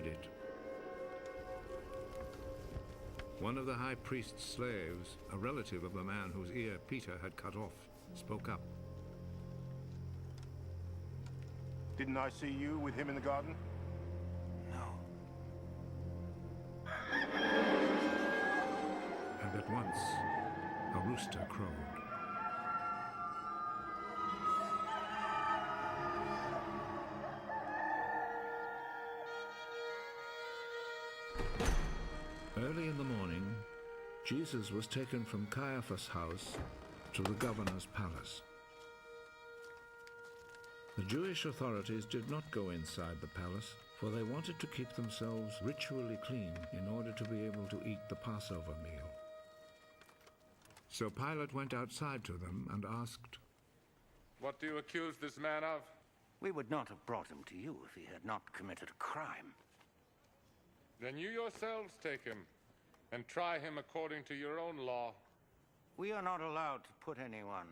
it. One of the high priest's slaves, a relative of the man whose ear Peter had cut off, spoke up. Didn't I see you with him in the garden? No. And at once, a rooster crowed. Early in the morning, Jesus was taken from Caiaphas' house to the governor's palace. The Jewish authorities did not go inside the palace, for they wanted to keep themselves ritually clean in order to be able to eat the Passover meal. So Pilate went outside to them and asked, "What do you accuse this man of?" We would not have brought him to you if he had not committed a crime. Then you yourselves take him and try him according to your own law. We are not allowed to put anyone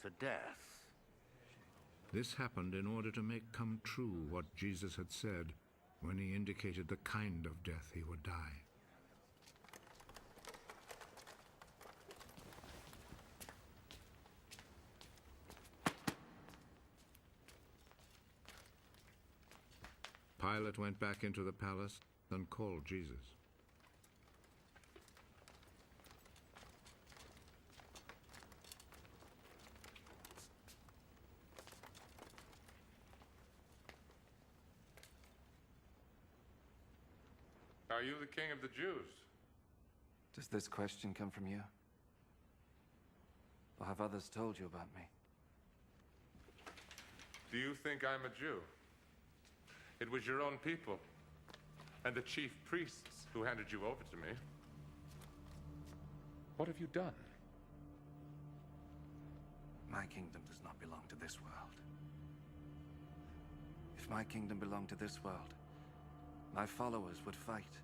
to death. This happened in order to make come true what Jesus had said when he indicated the kind of death he would die. Pilate went back into the palace and called Jesus. Are you the king of the Jews? Does this question come from you? Or have others told you about me? Do you think I'm a Jew? It was your own people and the chief priests who handed you over to me. What have you done? My kingdom does not belong to this world. If my kingdom belonged to this world, my followers would fight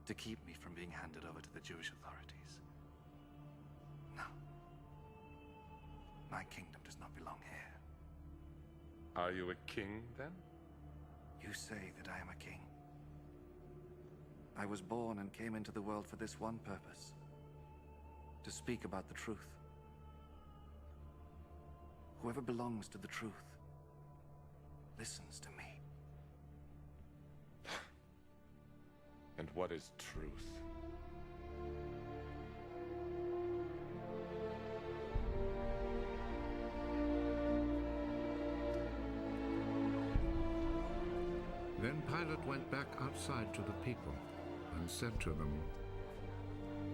to keep me from being handed over to the Jewish authorities. No. My kingdom does not belong here. Are you a king, then? You say that I am a king. I was born and came into the world for this one purpose: to speak about the truth. Whoever belongs to the truth listens to me. And what is truth? Then Pilate went back outside to the people and said to them,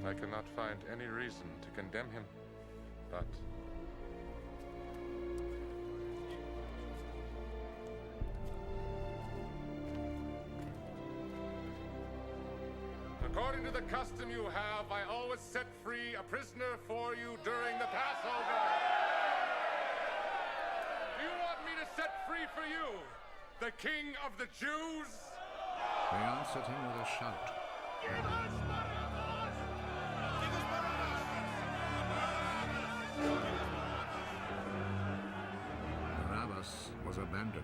I cannot find any reason to condemn him, but according to the custom you have, I always set free a prisoner for you during the Passover. Do you want me to set free for you the King of the Jews? They answered him with a shout. Barabbas was a bandit.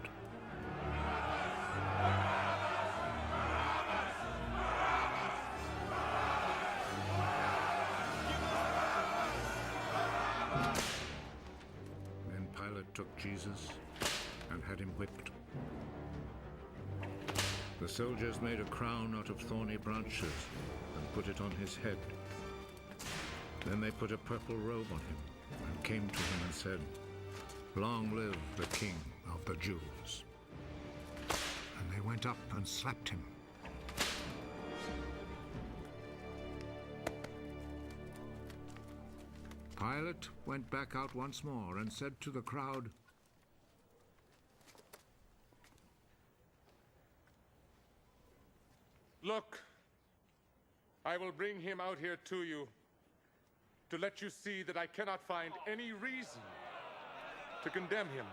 Then Pilate took Jesus and had him whipped. The soldiers made a crown out of thorny branches and put it on his head. Then they put a purple robe on him and came to him and said, Long live the King of the Jews. And they went up and slapped him. Pilate went back out once more and said to the crowd, Look, I will bring him out here to you to let you see that I cannot find any reason to condemn him.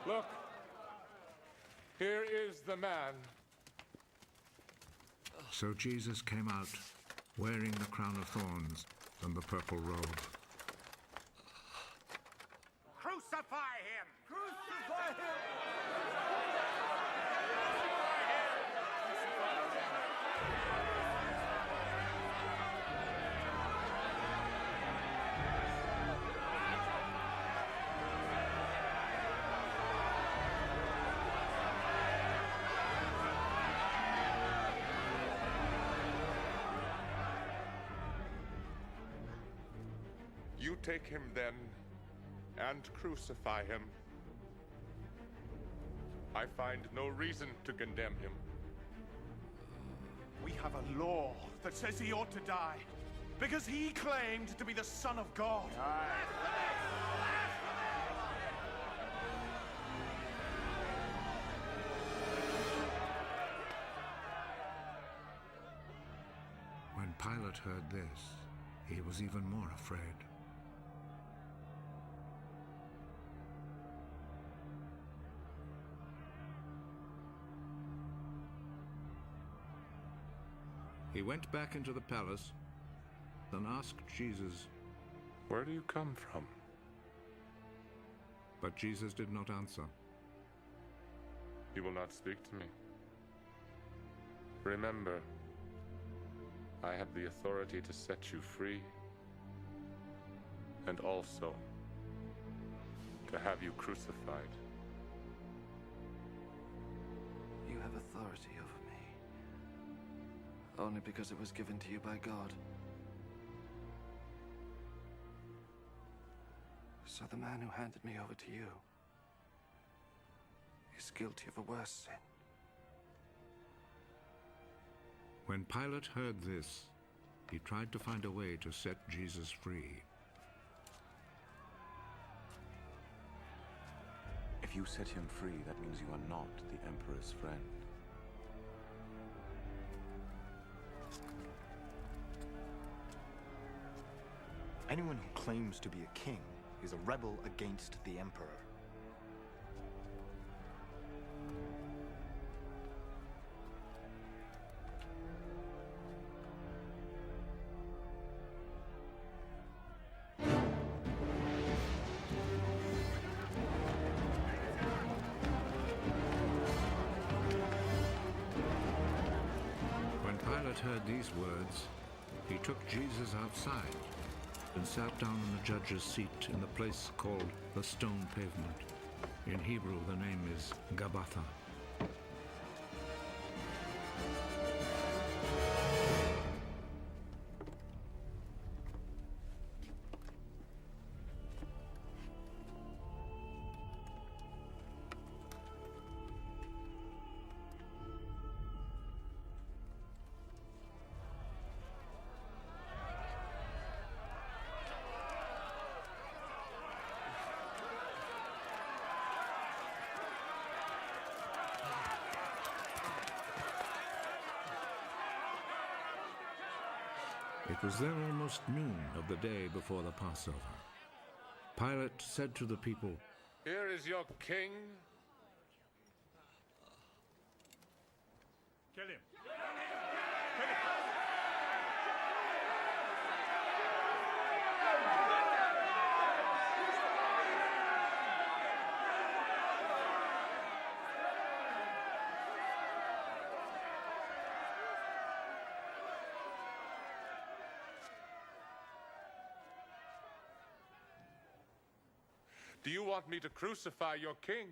Look, here is the man. So Jesus came out, wearing the crown of thorns and the purple robe. Crucify him! Crucify him! You take him then and crucify him. I find no reason to condemn him. We have a law that says he ought to die because he claimed to be the Son of God. When Pilate heard this, he was even more afraid. He went back into the palace and asked Jesus, Where do you come from? but Jesus did not answer. You will not speak to me. Remember, I have the authority to set you free, and also to have you crucified. You have authority over me, only because it was given to you by God. So the man who handed me over to you is guilty of a worse sin. When Pilate heard this, he tried to find a way to set Jesus free. If you set him free, that means you are not the Emperor's friend. Anyone who claims to be a king is a rebel against the Emperor. When Pilate heard these words, he took Jesus outside and sat down on the judge's seat in the place called the Stone Pavement. In Hebrew, the name is Gabbatha. It was then almost noon of the day before the Passover. Pilate said to the people, Here is your king. Kill him. Do you want me to crucify your king?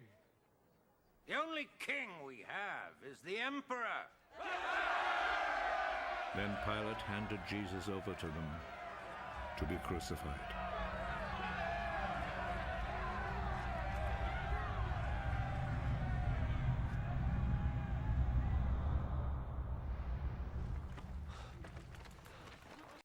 The only king we have is the Emperor. Then Pilate handed Jesus over to them to be crucified.